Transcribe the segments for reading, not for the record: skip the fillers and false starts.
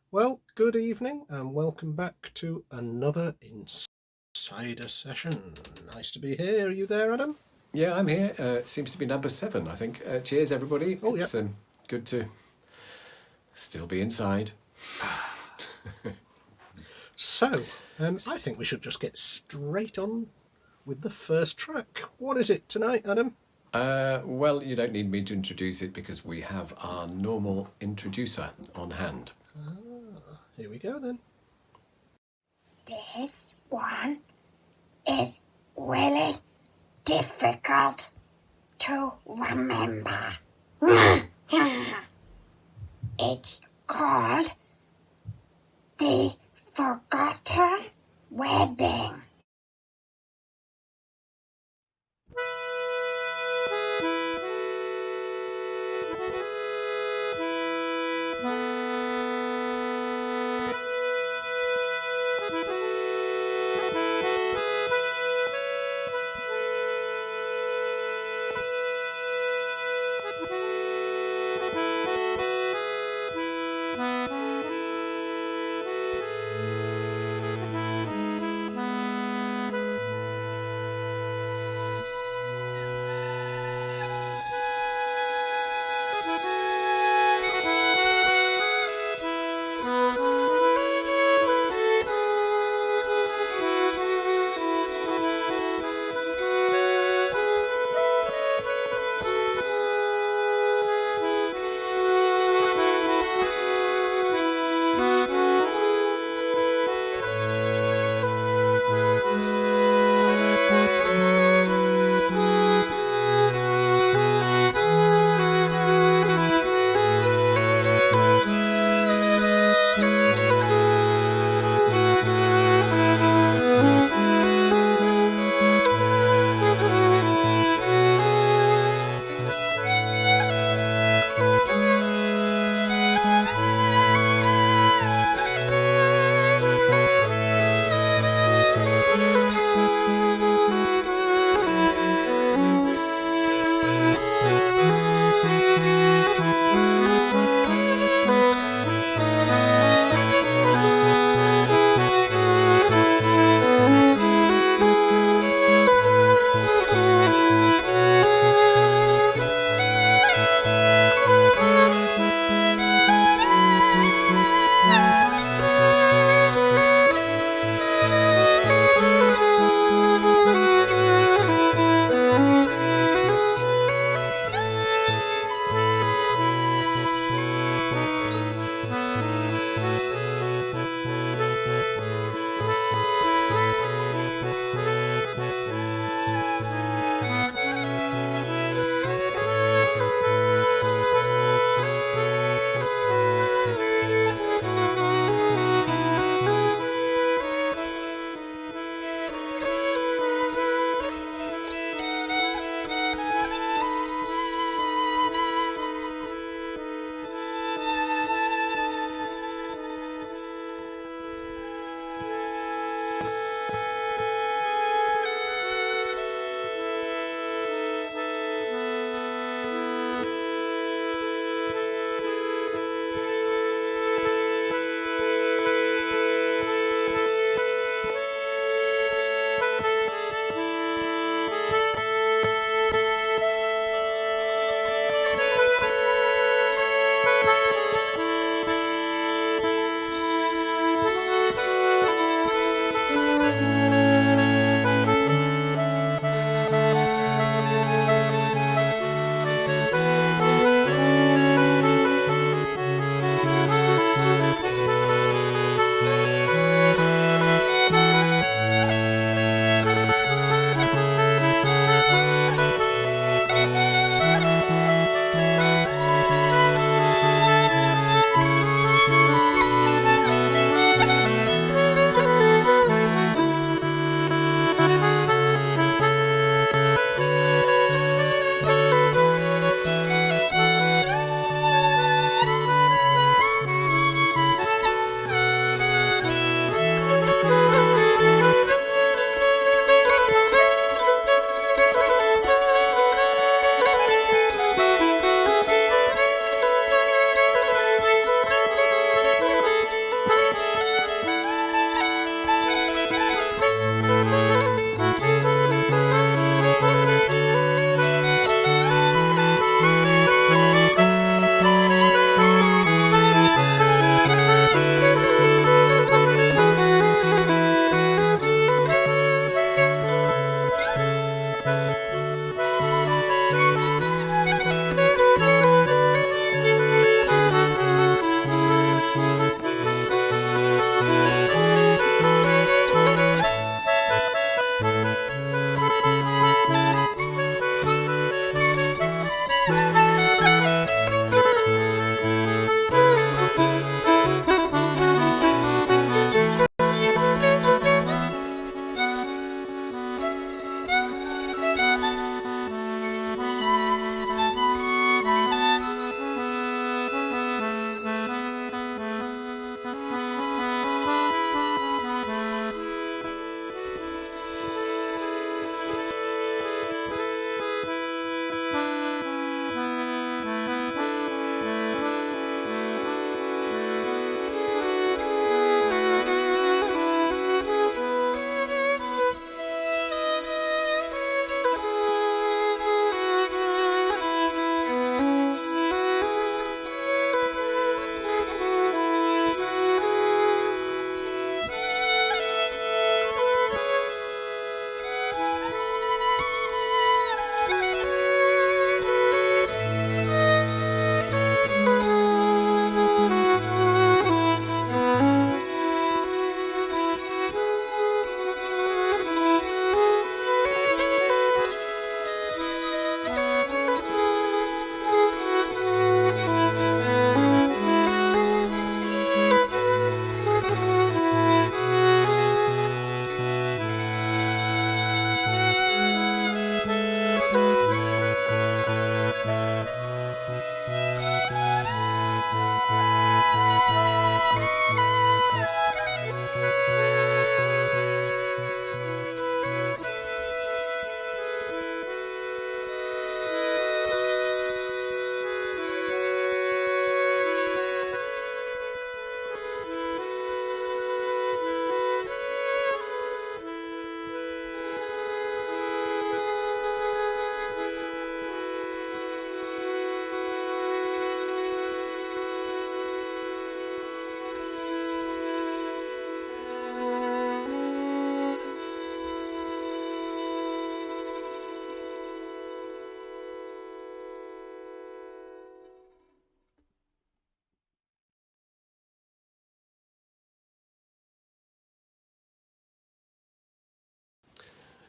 Well, good evening and welcome back to another InCider session. Nice to be here. Are you there, Adam? Yeah, I'm here. It seems to be number 7, I think. Cheers, everybody. Oh, It's good to still be inside. So, I think we should just get straight on with the first track. What is it tonight, Adam? Well, you don't need me to introduce it because we have our normal introducer on hand. Here we go then. This one is really difficult to remember. It's called The Forgotten Wedding.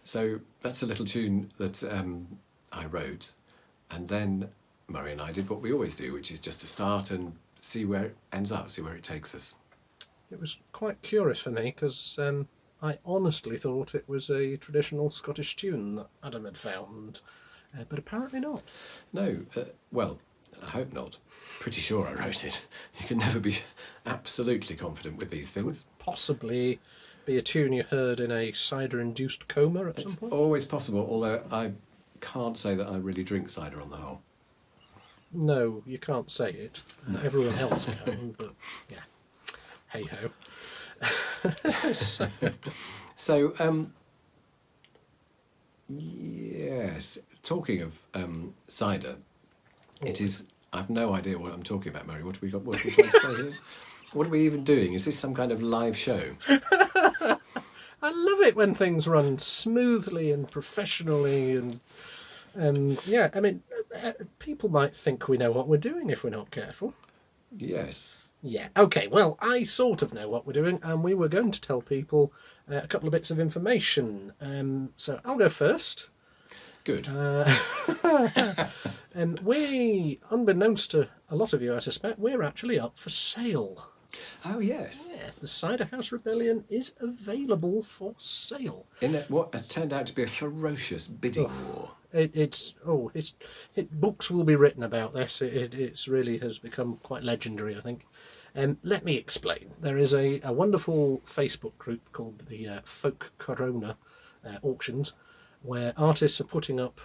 So that's a little tune that I wrote, and then Murray and I did what we always do, which is just to start and see where it ends up, see where it takes us. It was quite curious for me because I honestly thought it was a traditional Scottish tune that Adam had found, but apparently not. No, well, I hope not. Pretty sure I wrote it. You can never be absolutely confident with these things. Possibly be a tune you heard in a cider-induced coma at It's some point? always possible, although I can't say that I really drink cider on the whole. No, you can't say it. No. Everyone else can, but yeah. Hey-ho. So, yes, talking of cider, it is... I've no idea what I'm talking about, Murray. What are we trying to say here? What are we even doing? Is this some kind of live show? I love it when things run smoothly and professionally, and yeah, I mean, people might think we know what we're doing if we're not careful. Yes. Yeah, okay, well, I sort of know what we're doing, and we were going to tell people a couple of bits of information. So I'll go first. Good. We, unbeknownst to a lot of you, I suspect, we're actually up for sale. Oh, yes. Yeah, the Ciderhouse Rebellion is available for sale. In what has turned out to be a ferocious bidding war. Books will be written about this. It really has become quite legendary, I think. Let me explain. There is a wonderful Facebook group called the Folk Corona Auctions, where artists are putting up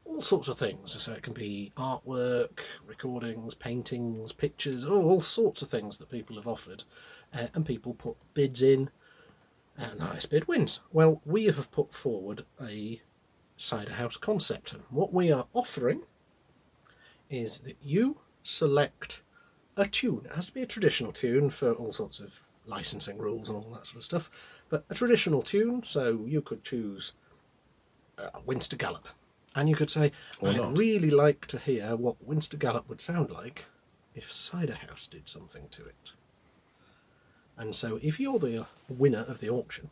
all sorts of things. So it can be artwork, recordings, paintings, pictures, all sorts of things that people have offered. And people put bids in, and the highest bid wins. Well, we have put forward a Ciderhouse concept. And what we are offering is that you select a tune. It has to be a traditional tune for all sorts of licensing rules and all that sort of stuff. But a traditional tune, so you could choose Winster Gallop. And you could say, I'd really like to hear what Winster Gallop would sound like if Ciderhouse did something to it. And so if you're the winner of the auction,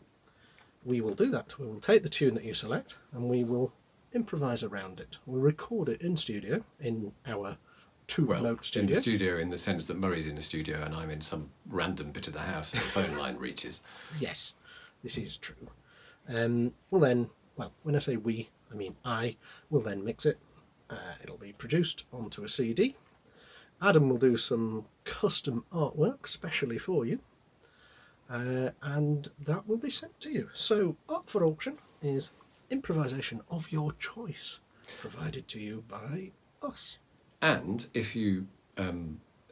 we will do that. We will take the tune that you select and we will improvise around it. We'll record it in studio, in our two-note studio. In the studio in the sense that Murray's in the studio and I'm in some random bit of the house and the phone line reaches. Yes, this is true. When I say we, I mean I will then mix it. It'll be produced onto a CD. Adam will do some custom artwork specially for you. And that will be sent to you. So up for auction is improvisation of your choice, provided to you by us. And if you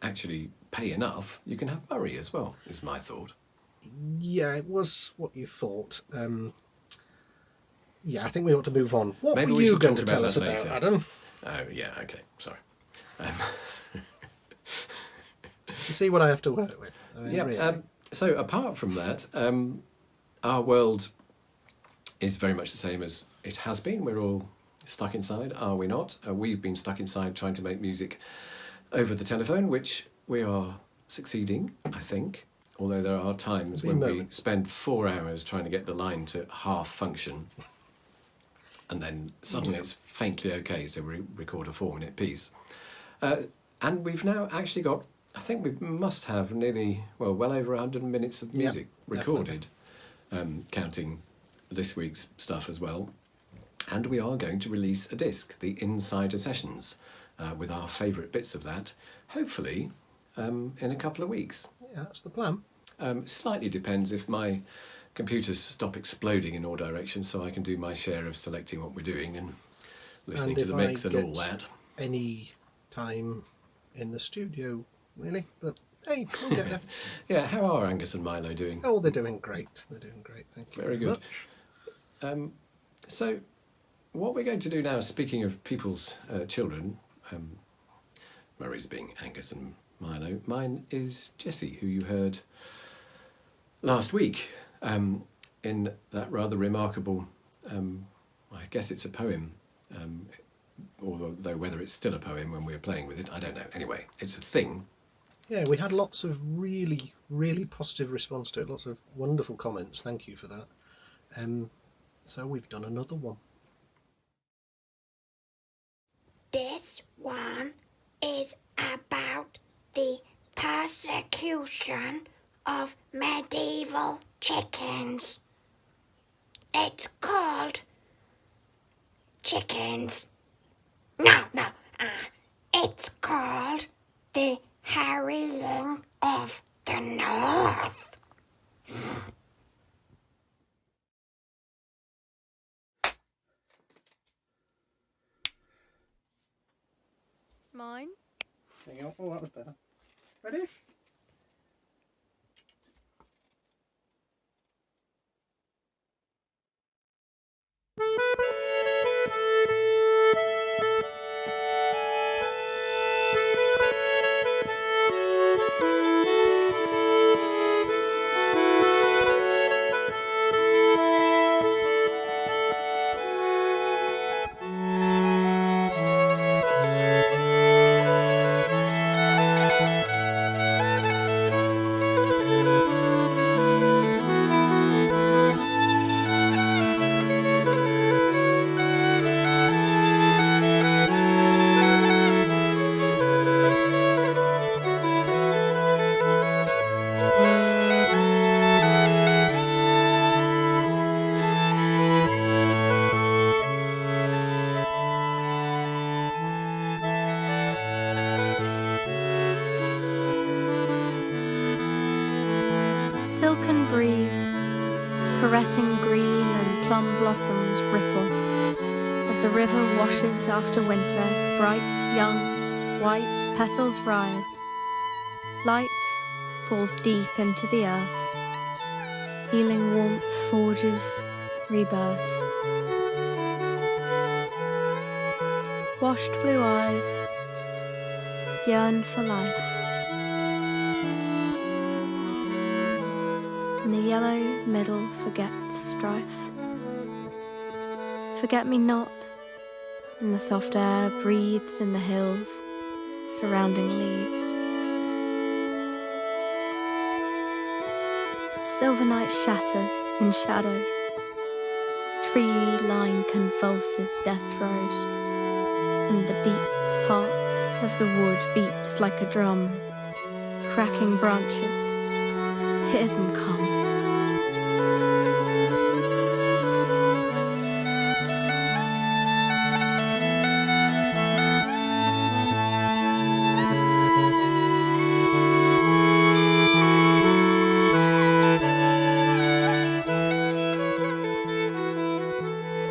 actually pay enough, you can have Murray as well, is my thought. Yeah, it was what you thought. Yeah, I think we ought to move on. What were you going to tell us about, Adam? Oh, yeah, okay, sorry. You see what I have to work with. I mean, yeah, really. So apart from that, our world is very much the same as it has been. We're all stuck inside, are we not? We've been stuck inside trying to make music over the telephone, which we are succeeding, I think. Although there are times when we spend 4 hours trying to get the line to half function. And then suddenly it's faintly okay, so we record a 4-minute piece. And we've now actually got, I think we must have well over 100 minutes of music recorded, counting this week's stuff as well. And we are going to release a disc, the InCider Sessions, with our favourite bits of that, hopefully in a couple of weeks. Yeah, that's the plan. Slightly depends if my computers stop exploding in all directions, so I can do my share of selecting what we're doing and listening to the mix and all that. Any time in the studio, really, but hey, we'll get there. Yeah, how are Angus and Milo doing? Oh, they're doing great. They're doing great. Thank you very good. much. So, what we're going to do now, speaking of people's children, Murray's being Angus and Milo, mine is Jessie, who you heard last week in that rather remarkable, I guess it's a poem, although whether it's still a poem when we're playing with it, I don't know. Anyway, it's a thing. Yeah, we had lots of really, really positive response to it, lots of wonderful comments. Thank you for that. So we've done another one. This one is about the persecution of medieval chickens. It's called Chickens. No. It's called The Harrying of the North. Mine? There you go. Oh, that was better. Ready? Silken breeze, caressing green and plum blossoms ripple as the river washes after winter. Bright, young, white petals rise. Light falls deep into the earth. Healing warmth forges rebirth. Washed blue eyes yearn for life. And the yellow middle forgets strife. Forget me not in the soft air breathed in the hills, surrounding leaves. Silver night shattered in shadows. Tree line convulses death throes, and the deep heart of the wood beats like a drum. Cracking branches, hear them come.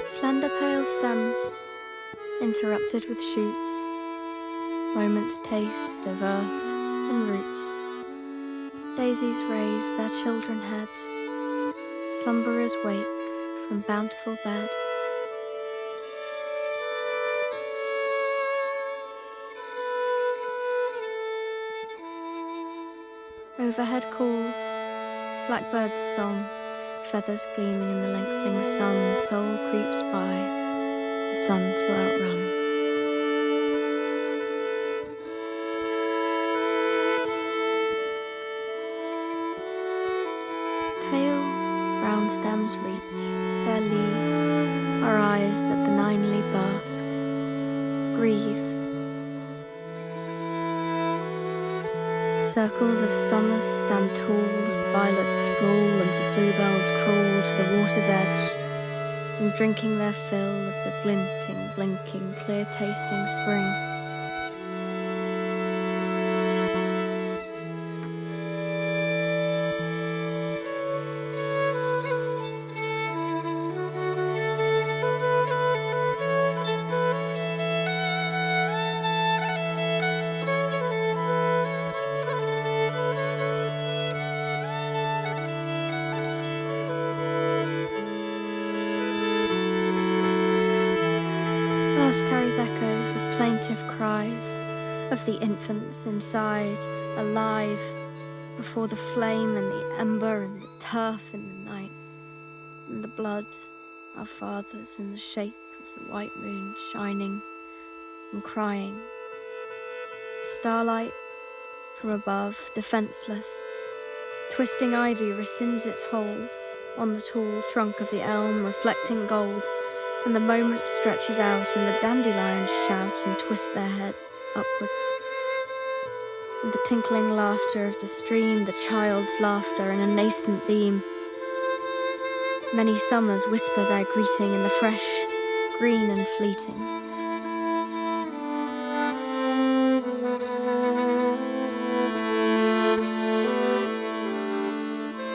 Slender pale stems, interrupted with shoots, moments taste of earth and roots. Daisies raise their children heads, slumberers wake from bountiful bed. Overhead calls, blackbird's song, feathers gleaming in the lengthening sun. Soul creeps by, the sun to outrun. Pale brown stems reach, their leaves are eyes that benignly bask, grieve. Circles of summers stand tall, and violets sprawl, and the bluebells crawl to the water's edge, and drinking their fill of the glinting, blinking, clear-tasting spring. Earth carries echoes of plaintive cries, of the infants inside, alive, before the flame and the ember and the turf in the night, and the blood, our fathers, in the shape of the white moon shining and crying. Starlight from above, defenseless, twisting ivy rescinds its hold, on the tall trunk of the elm reflecting gold, and the moment stretches out and the dandelions shout and twist their heads upwards. And the tinkling laughter of the stream, the child's laughter in a nascent beam. Many summers whisper their greeting in the fresh, green and fleeting.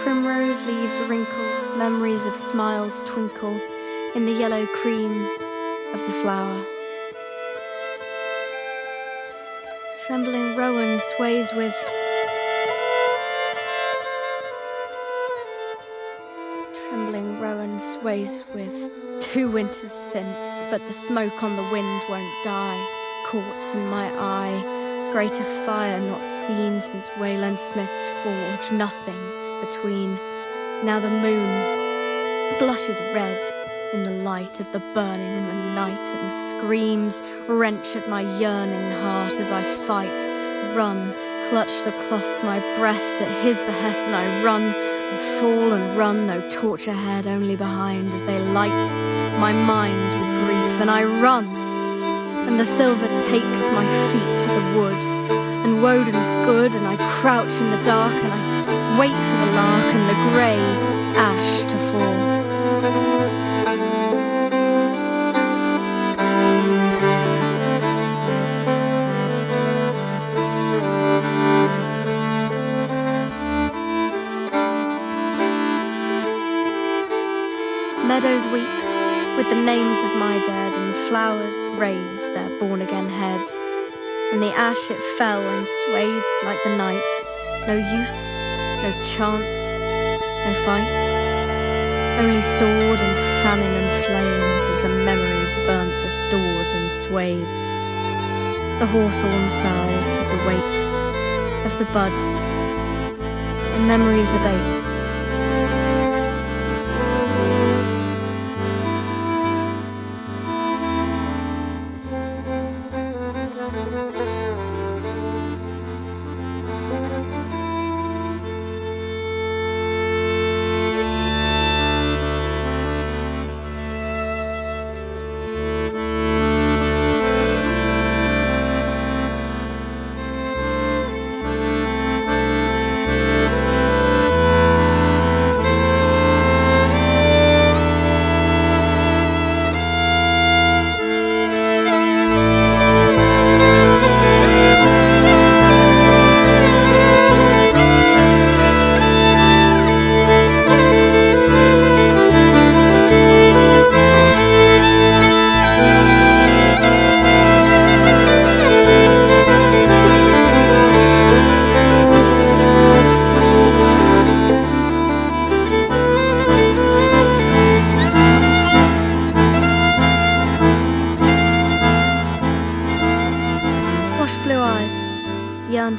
Primrose leaves wrinkle, memories of smiles twinkle in the yellow cream of the flower. Trembling rowan sways with two winters since, but the smoke on the wind won't die. Caught in my eye, greater fire not seen since Wayland Smith's forge, nothing between. Now the moon blushes red in the light of the burning in the night, and screams wrench at my yearning heart as I fight, run, clutch the cloth to my breast at his behest, and I run and fall and run, no torch ahead, only behind, as they light my mind with grief, and I run, and the silver takes my feet to the wood, and Woden's good, and I crouch in the dark, and I wait for the lark and the grey ash to fall. Meadows weep with the names of my dead, and flowers raise their born-again heads, and the ash it fell in swathes like the night. No use, no chance, no fight, only sword and famine and flames as the memories burnt the stores in swathes. The hawthorn sighs with the weight of the buds, and memories abate.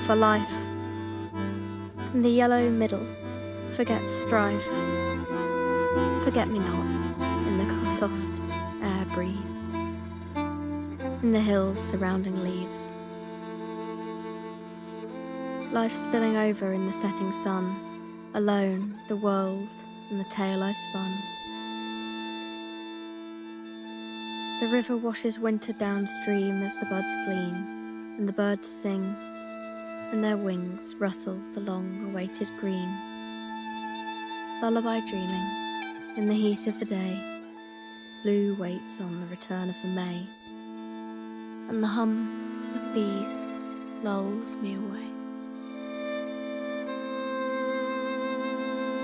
For life, and the yellow middle forgets strife. Forget me not in the soft air breathes, in the hills surrounding leaves. Life spilling over in the setting sun, alone the world and the tale I spun. The river washes winter downstream as the buds gleam, and the birds sing, and their wings rustle the long-awaited green. Lullaby dreaming, in the heat of the day, blue waits on the return of the May, and the hum of bees lulls me away.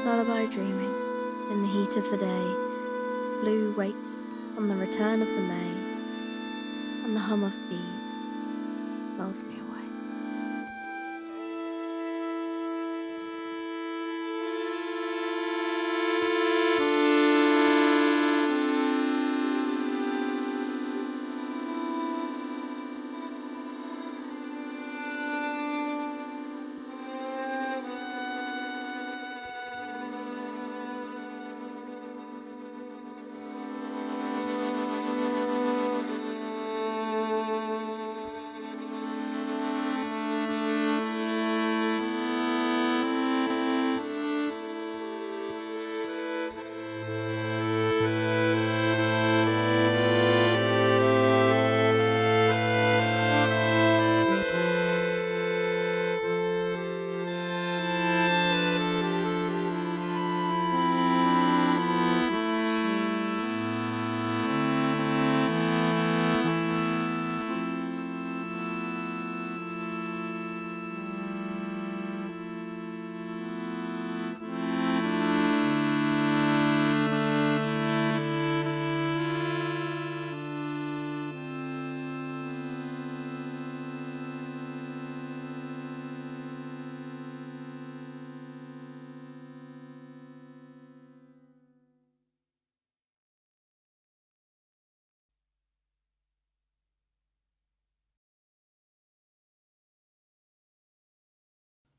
Lullaby dreaming, in the heat of the day, blue waits on the return of the May, and the hum of bees lulls me away.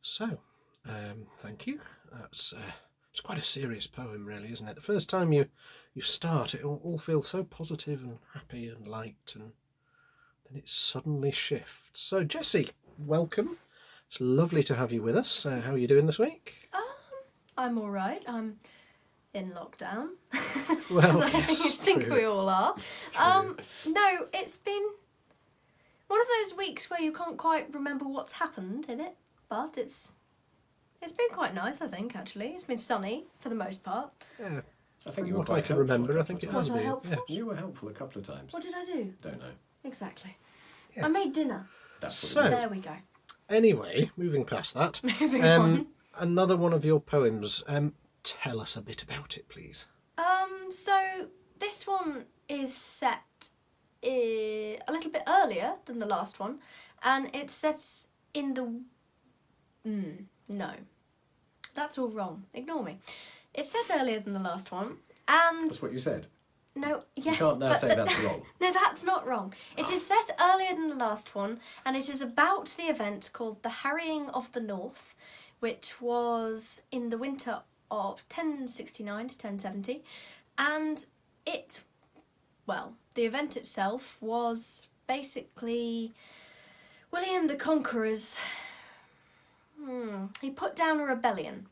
So, thank you. That's it's quite a serious poem, really, isn't it? The first time you start, it all feels so positive and happy and light, and then it suddenly shifts. So, Jessie, welcome. It's lovely to have you with us. How are you doing this week? I'm all right. I'm in lockdown. Well, I yes, think true. we all are. True. No, it's been one of those weeks where you can't quite remember what's happened in it, but it's been quite nice, I think, actually. It's been sunny for the most part. Yeah. I think From you were what quite I can helpful remember, a I couple think of it has Was I been. helpful? Yeah. You were helpful a couple of times. What did I do? Don't know. Exactly. Yeah. I made dinner. That's what So- it is. There we go. Anyway, moving past that, Moving on. another one of your poems. Tell us a bit about it, please. So this one is set a little bit earlier than the last one, and it's set in the... no. That's all wrong. Ignore me. It's set earlier than the last one, and... That's what you said. No, yes, You can't now but say that's wrong. No, that's not wrong. It is set earlier than the last one, and it is about the event called the Harrying of the North, which was in the winter of 1069 to 1070, and the event itself was basically William the Conqueror's... he put down a rebellion,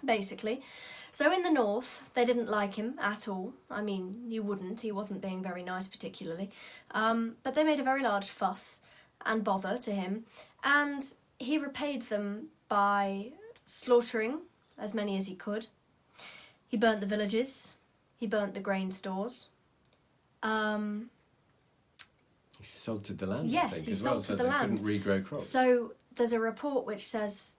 basically. So in the north, they didn't like him at all. I mean, you wouldn't. He wasn't being very nice particularly. But they made a very large fuss and bother to him. And he repaid them by slaughtering as many as he could. He burnt the villages. He burnt the grain stores. He salted the land, I Yes, think, he as well, salted so the they land. couldn't regrow crops. So there's a report which says...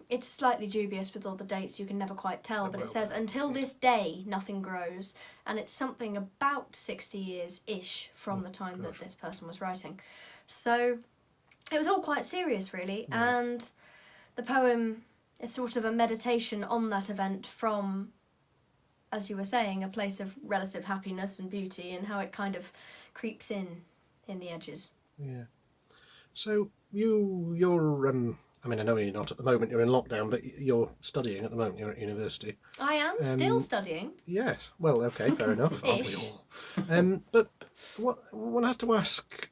It's slightly dubious with all the dates, you can never quite tell, but it says, until this day, nothing grows, and it's something about 60 years-ish from the time that this person was writing. So it was all quite serious, really, and the poem is sort of a meditation on that event from, as you were saying, a place of relative happiness and beauty, and how it kind of creeps in the edges. Yeah. So you're I mean, I know you're not at the moment. You're in lockdown, but you're studying at the moment. You're at university. I am still studying. Yes. Well, okay, fair enough. Aren't we Ish. all? But one has to ask,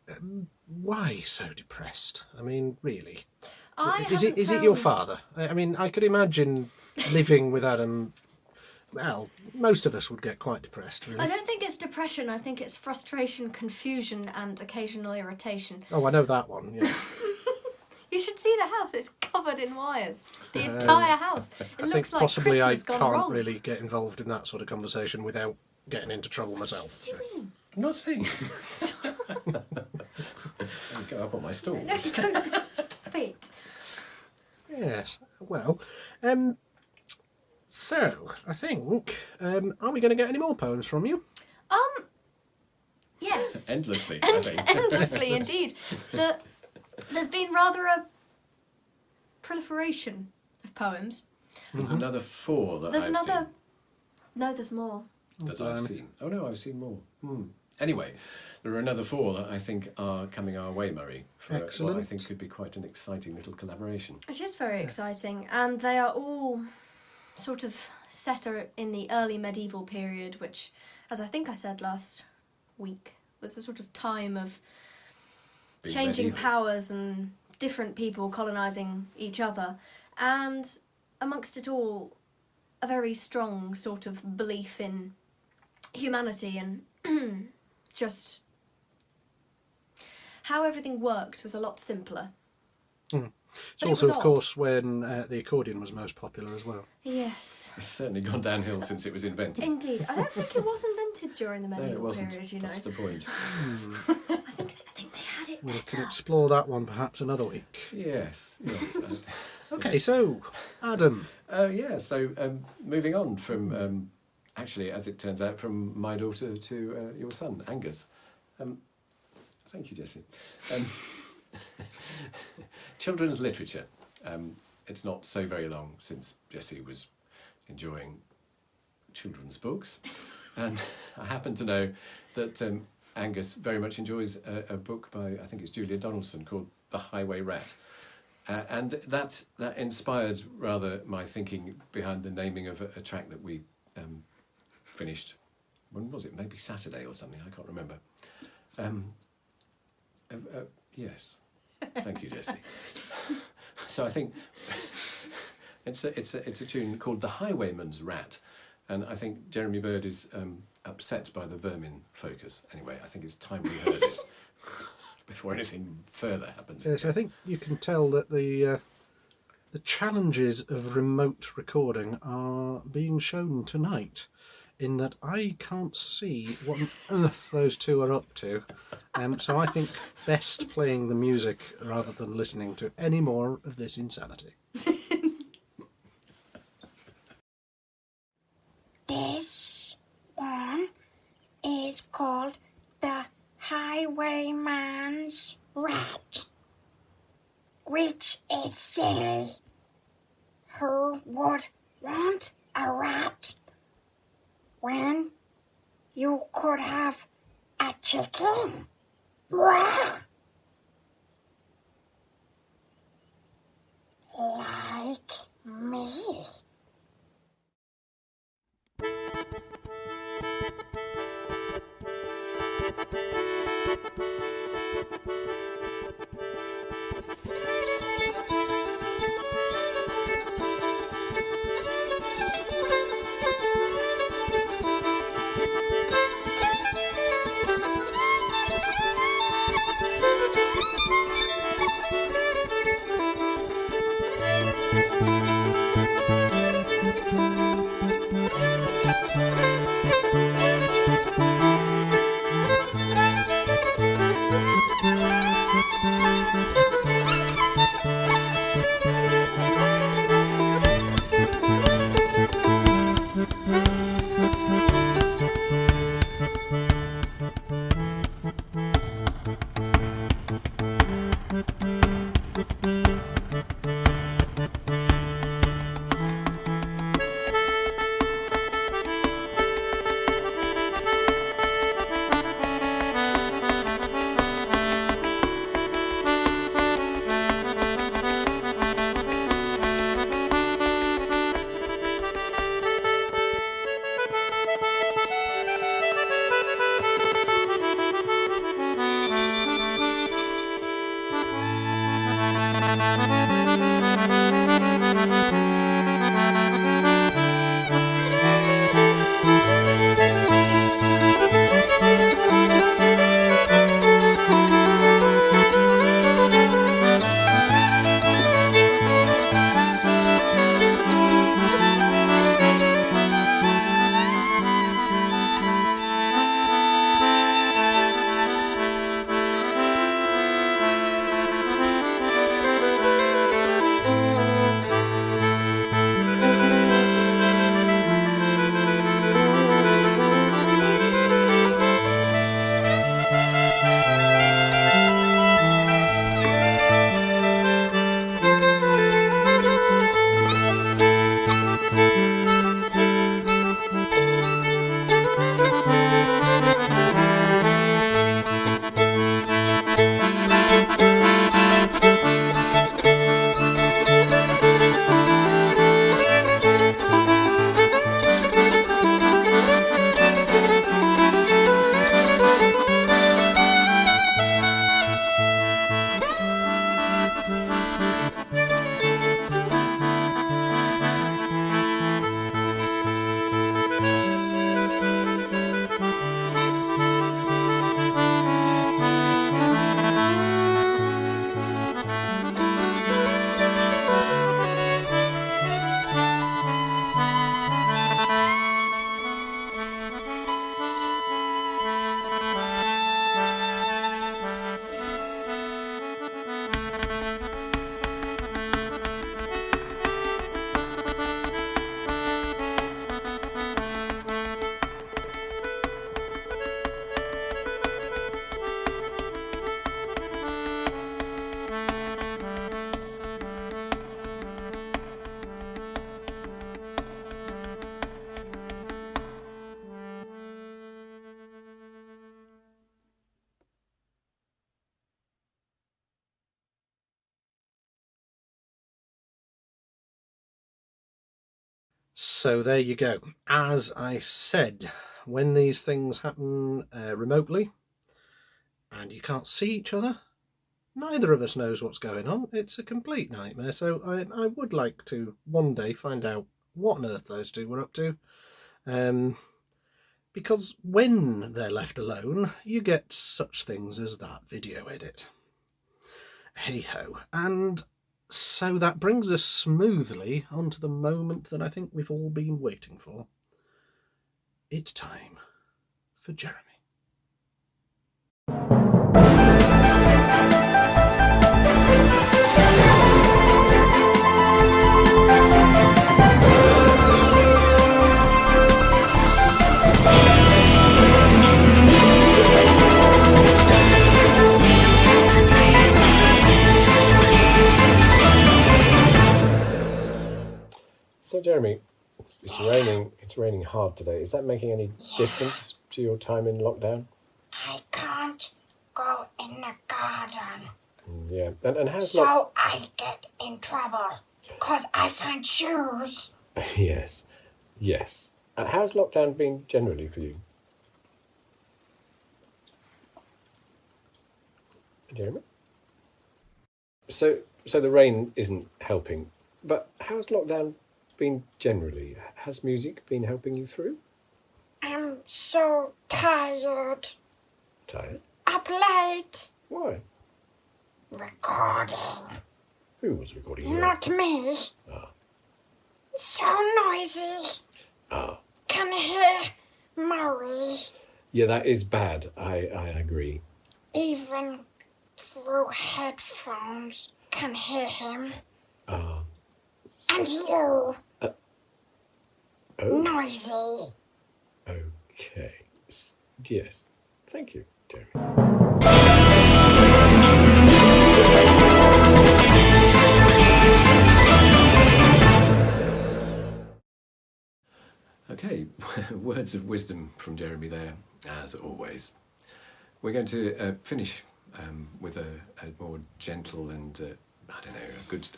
why so depressed? I mean, really. Is it your father? I mean, I could imagine living with Adam. Well, most of us would get quite depressed, really. I don't think it's depression. I think it's frustration, confusion, and occasional irritation. Oh, I know that one. Yeah. You should see the house. It's covered in wires. The entire house. It I think looks like possibly Christmas I gone can't wrong. really get involved in that sort of conversation without getting into trouble myself. What do you mean? Nothing. I'll go up on my stool. No, you don't. Stop it. Yes. Well, so I think are we going to get any more poems from you? Yes. Endlessly, I think. Endlessly, indeed. There's been rather a proliferation of poems. There's another 4 that There's I've another... seen. No, there's more. That I've seen. Oh no, I've seen more. Anyway, there are another 4 that I think are coming our way, Murray, for what I Excellent. think could be quite an exciting little collaboration. It is very exciting, and they are all sort of set in the early medieval period, which, as I think I said last week, was a sort of time of Being changing medieval. powers and different people colonising each other, and amongst it all, a very strong sort of belief in humanity and just how everything worked was a lot simpler. It's But it also, was of course, when the accordion was most popular as well. Yes, It's certainly gone downhill since it was invented. indeed. I don't think it was invented during the No, medieval it wasn't. period, you know. That's the point. I think they had it We can better. explore that one perhaps another week. Yes. Okay, so Adam. So moving on from, actually, as it turns out, from my daughter to your son, Angus. Thank you, Jessie. Children's literature. It's not so very long since Jessie was enjoying children's books. And I happen to know that Angus very much enjoys a book by, I think it's Julia Donaldson, called The Highway Rat. And that inspired rather my thinking behind the naming of a track that we finished. When was it? Maybe Saturday or something. I can't remember. Yes. Thank you, Jessie. So I think it's a tune called "The Highwayman's Rat," and I think Jeremy Bird is upset by the vermin focus. Anyway, I think it's time we heard it before anything further happens. Yes, I think you can tell that the challenges of remote recording are being shown tonight, in that I can't see what on earth those two are up to. So I think best playing the music rather than listening to any more of this insanity. This one is called The Highwayman's Rat, which is silly. Who would want a rat when you could have a chicken? Wah! Like me. So there you go. As I said, when these things happen remotely and you can't see each other, neither of us knows what's going on. It's a complete nightmare. So I would like to one day find out what on earth those two were up to. Because when they're left alone, you get such things as that video edit. Hey ho. And so that brings us smoothly onto the moment that I think we've all been waiting for. It's time for Jeremy. So Jeremy, it's raining hard today. Is that making any difference to your time in lockdown? I can't go in the garden. Yeah. And how's So I get in trouble. Because I find shoes. Yes. How's lockdown been generally for you? Jeremy? So the rain isn't helping, but how's lockdown been generally? Has music been helping you through? I'm so tired. Tired? Up late. Why? Recording. Who was recording you? Not me. Ah. So noisy. Ah. Can hear Murray. Yeah, that is bad. I agree. Even through headphones can hear him. Ah. And you. Oh. Noisy. Okay. Yes. Thank you, Jeremy. Okay, words of wisdom from Jeremy there, as always. We're going to finish with a more gentle and I don't know,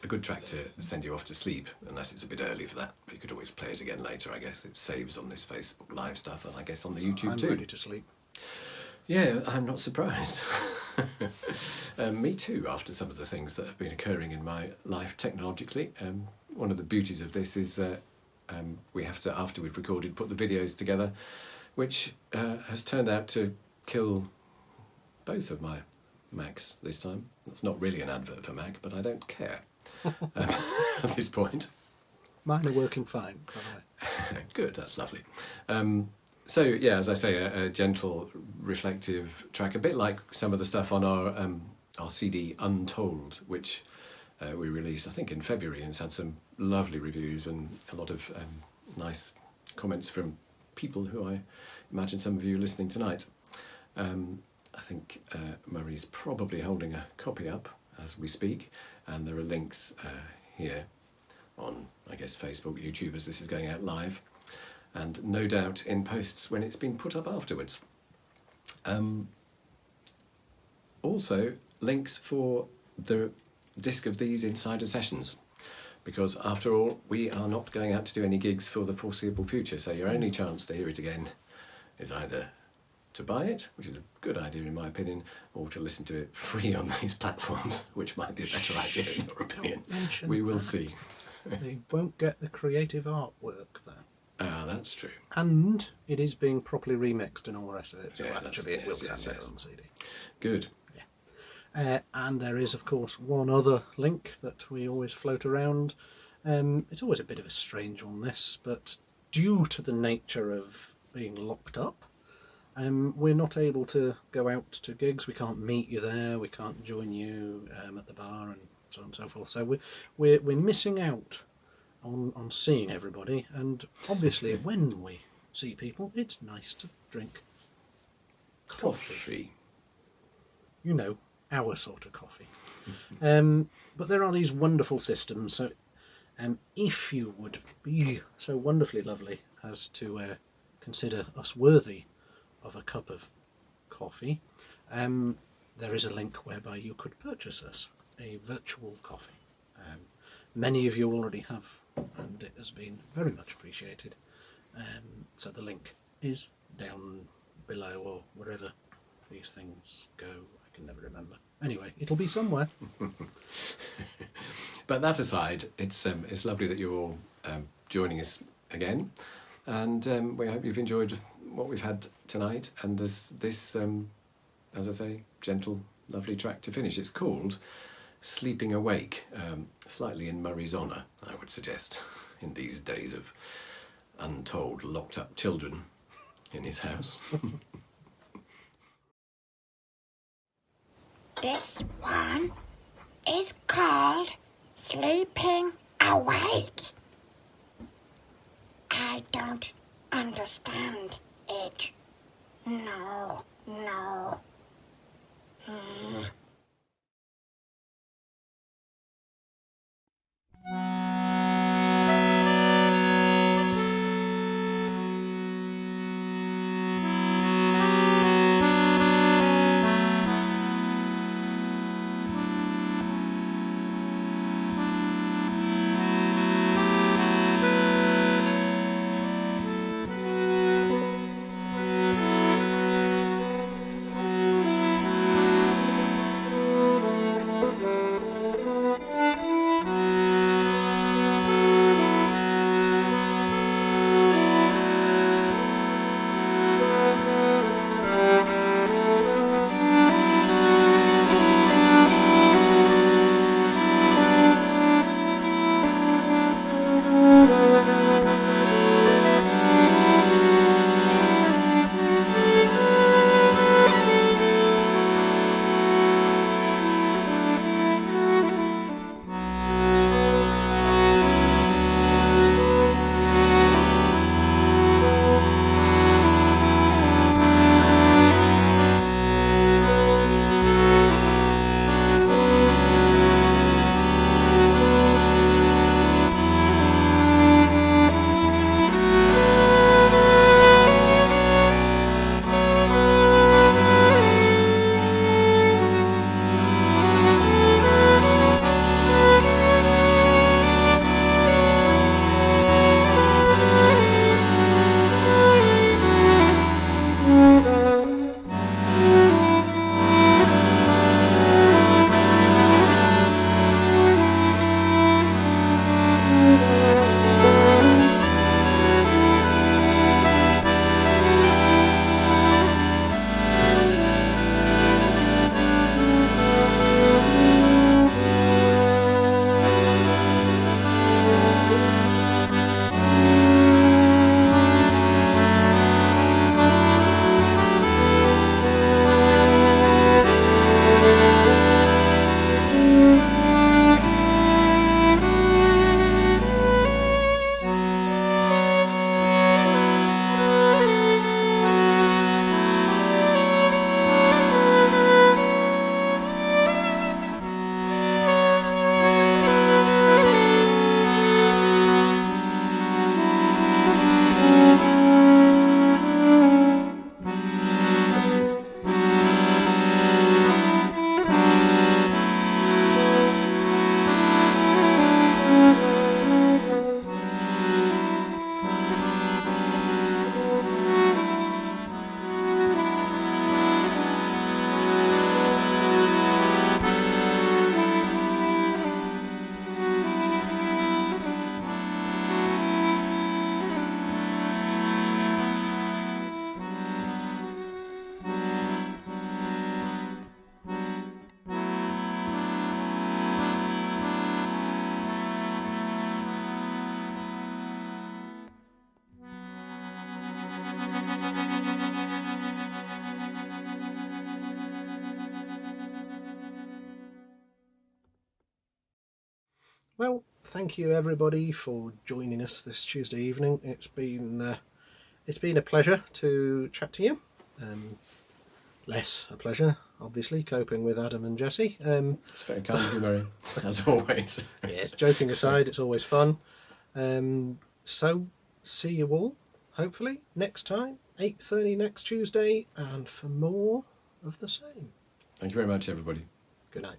a good track to send you off to sleep, unless it's a bit early for that. But you could always play it again later, I guess. It saves on this Facebook Live stuff, and I guess on the YouTube too. I'm ready to sleep. Yeah, I'm not surprised. Me too, after some of the things that have been occurring in my life technologically. One of the beauties of this is we have to, after we've recorded, put the videos together, which has turned out to kill both of my Macs this time. That's not really an advert for Mac, but I don't care at this point. Mine are working fine, by the way. Good, that's lovely. So, yeah, as I say, a gentle, reflective track, a bit like some of the stuff on our CD Untold, which we released, I think, in February, and it's had some lovely reviews and a lot of nice comments from people who I imagine some of you are listening tonight. I think Murray's probably holding a copy up as we speak, and there are links here on, I guess, Facebook, YouTube, as this is going out live, and no doubt in posts when it's been put up afterwards. Also, links for the disc of these InCider sessions, because after all, we are not going out to do any gigs for the foreseeable future, so your only chance to hear it again is either to buy it, which is a good idea in my opinion, or to listen to it free on these platforms, which might be a better idea in your opinion. We will see. They won't get the creative artwork though. Ah, that's true. And it is being properly remixed and all the rest of it, so Yeah, actually it will yes, sound yes. better on CD. Good. And there is, of course, one other link that we always float around. It's always a bit of a strange one, this, but due to the nature of being locked up, we're not able to go out to gigs. We can't meet you there. We can't join you at the bar and so on and so forth. So we're missing out on seeing everybody. And obviously, when we see people, it's nice to drink coffee. You know, our sort of coffee. But there are these wonderful systems. So if you would be so wonderfully lovely as to consider us worthy of a cup of coffee, there is a link whereby you could purchase us a virtual coffee. Many of you already have and it has been very much appreciated. So the link is down below or wherever these things go. I can never remember. Anyway, it'll be somewhere. But that aside, it's lovely that you're all joining us again, and we hope you've enjoyed what we've had tonight. And this, as I say, gentle, lovely track to finish. It's called Sleeping Awake, slightly in Murray's honour, I would suggest, in these days of untold locked up children in his house. This one is called Sleeping Awake. I don't understand it. No. Well, thank you everybody for joining us this Tuesday evening. It's been a pleasure to chat to you. Less a pleasure, obviously, coping with Adam and Jessie. It's very kind of you, Murray, as always. Yes, joking aside, it's always fun. So, see you all, hopefully, next time, 8:30 next Tuesday, and for more of the same. Thank you very much, everybody. Good night.